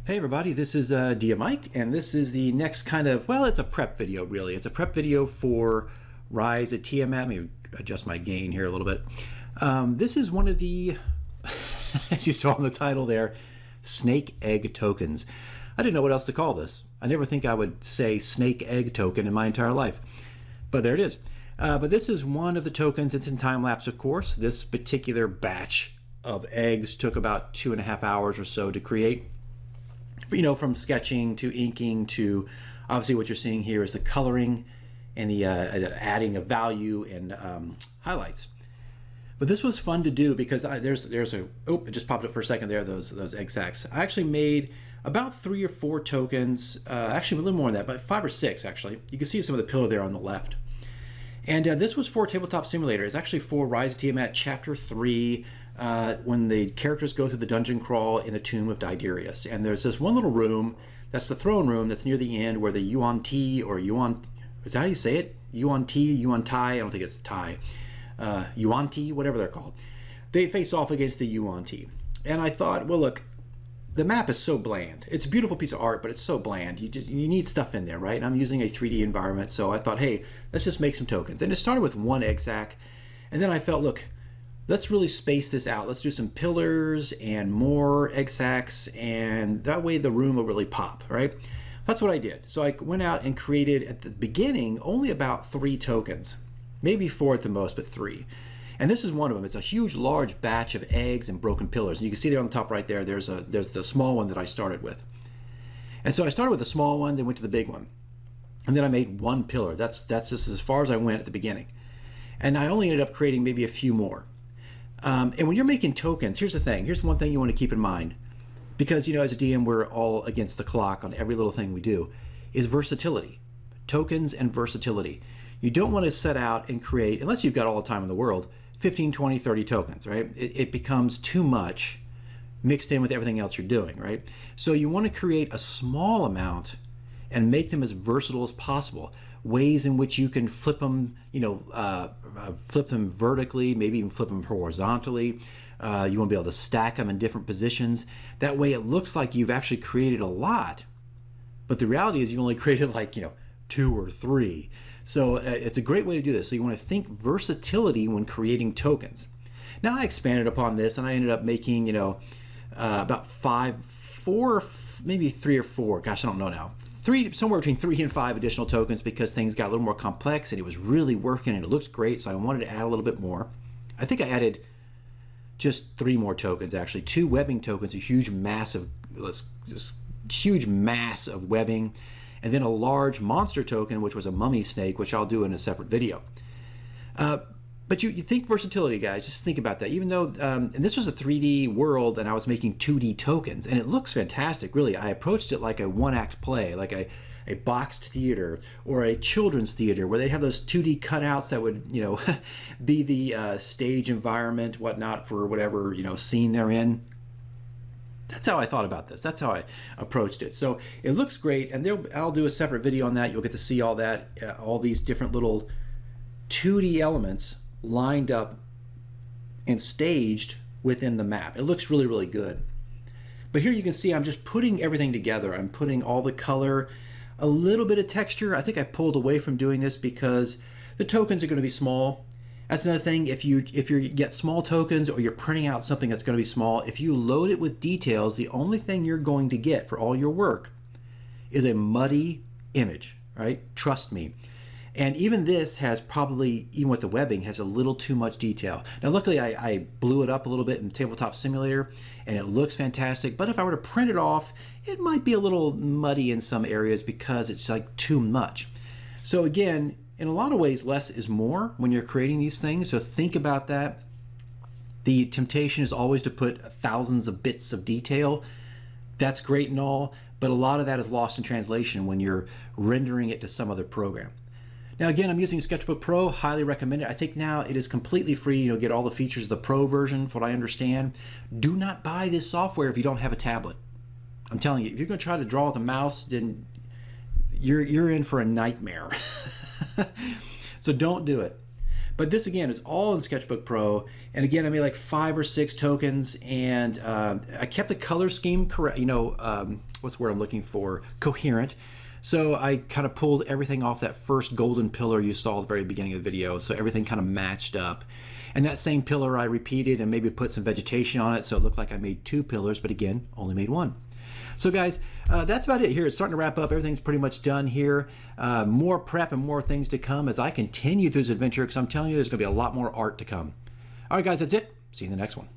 Hey everybody, this is Dia Mike, and this is the next kind of, well, it's a prep video really. It's a prep video for Rise of Tiamat. Let me adjust my gain here a little bit. This is one of the, as you saw in the title there, snake egg tokens. I didn't know what else to call this. I never think I would say snake egg token in my entire life, but there it is. But this is one of the tokens. It's in time-lapse, of course. This particular batch of eggs took about 2.5 hours or so to create. You know, from sketching to inking to obviously what you're seeing here is the coloring and the adding of value and highlights. But this was fun to do because there's a, oh, it just popped up for a second there, those egg sacs. I actually made about 3 or 4 tokens, actually a little more than that, but 5 or 6 actually. You can see some of the pillar there on the left. And this was for Tabletop Simulator. It's actually for Rise of Tiamat Chapter 3, when the characters go through the dungeon crawl in the tomb of Diderius. And there's this one little room, that's the throne room, that's near the end where the Yuan-Ti, or Yuan, is that how you say it? Yuan-Ti, Yuan-Tai, I don't think it's Tai. Yuan-Ti, whatever they're called. They face off against the Yuan-Ti. And I thought, well look, the map is so bland. It's a beautiful piece of art, but it's so bland. You need stuff in there, right? And I'm using a 3D environment, so I thought, hey, let's just make some tokens. And it started with 1 egg sac, and then I felt, look, let's really space this out. Let's do some pillars and more egg sacs, and that way the room will really pop, right? That's what I did. So I went out and created, at the beginning, only about 3 tokens. Maybe 4 at the most, but 3. And this is one of them. It's a huge, large batch of eggs and broken pillars. And you can see there on the top right there, there's the small one that I started with. And so I started with the small one, then went to the big one. And then I made 1 pillar. That's just as far as I went at the beginning. And I only ended up creating maybe a few more. And when you're making tokens, here's the thing. Here's one thing you want to keep in mind. Because, you know, as a DM, we're all against the clock on every little thing we do, is versatility. Tokens and versatility. You don't want to set out and create, unless you've got all the time in the world, 15, 20, 30 tokens, right? It becomes too much mixed in with everything else you're doing, right? So you want to create a small amount and make them as versatile as possible. Ways in which you can flip them, you know, flip them vertically, maybe even flip them horizontally. You want to be able to stack them in different positions. That way it looks like you've actually created a lot, but the reality is you only created like, you know, 2 or 3. So it's a great way to do this. So you want to think versatility when creating tokens. Now I expanded upon this and I ended up making, you know, about 4, maybe 3 or 4. Gosh, I don't know now. Somewhere between 3 and 5 additional tokens because things got a little more complex and it was really working and it looks great. So I wanted to add a little bit more. I think I added just 3 more tokens actually. 2 webbing tokens, a huge mass of webbing. And then a large monster token, which was a mummy snake, which I'll do in a separate video. But you think versatility, guys. Just think about that. Even though, and this was a 3D world, and I was making 2D tokens, and it looks fantastic, really. I approached it like a one-act play, like a boxed theater or a children's theater, where they'd have those 2D cutouts that would, you know, be the stage environment, whatnot, for whatever, you know, scene they're in. That's how I thought about this. That's how I approached it. So it looks great, and I'll do a separate video on that. You'll get to see all that, all these different little 2D elements lined up and staged within the map. It looks really, really good. But here you can see I'm just putting everything together. I'm putting all the color, a little bit of texture. I think I pulled away from doing this because the tokens are going to be small. That's another thing. If you get small tokens or you're printing out something that's going to be small, if you load it with details, the only thing you're going to get for all your work is a muddy image, right? Trust me. And even this has probably, even with the webbing, has a little too much detail. Now, luckily, I blew it up a little bit in Tabletop Simulator, and it looks fantastic. But if I were to print it off, it might be a little muddy in some areas because it's like too much. So again, in a lot of ways, less is more when you're creating these things. So think about that. The temptation is always to put thousands of bits of detail. That's great and all, but a lot of that is lost in translation when you're rendering it to some other program. Now again, I'm using Sketchbook Pro, highly recommend it. I think now it is completely free. You know, get all the features of the Pro version, from what I understand. Do not buy this software if you don't have a tablet. I'm telling you, if you're going to try to draw with a mouse, then you're in for a nightmare. So don't do it. But this, again, is all in Sketchbook Pro. And again, I made like 5 or 6 tokens, and I kept the color scheme correct, what's the word I'm looking for? Coherent. So I kind of pulled everything off that first golden pillar you saw at the very beginning of the video. So everything kind of matched up. And that same pillar I repeated and maybe put some vegetation on it, so it looked like I made 2 pillars, but again, only made 1. So guys, that's about it here. It's starting to wrap up. Everything's pretty much done here. More prep and more things to come as I continue through this adventure, because I'm telling you there's going to be a lot more art to come. All right, guys, that's it. See you in the next one.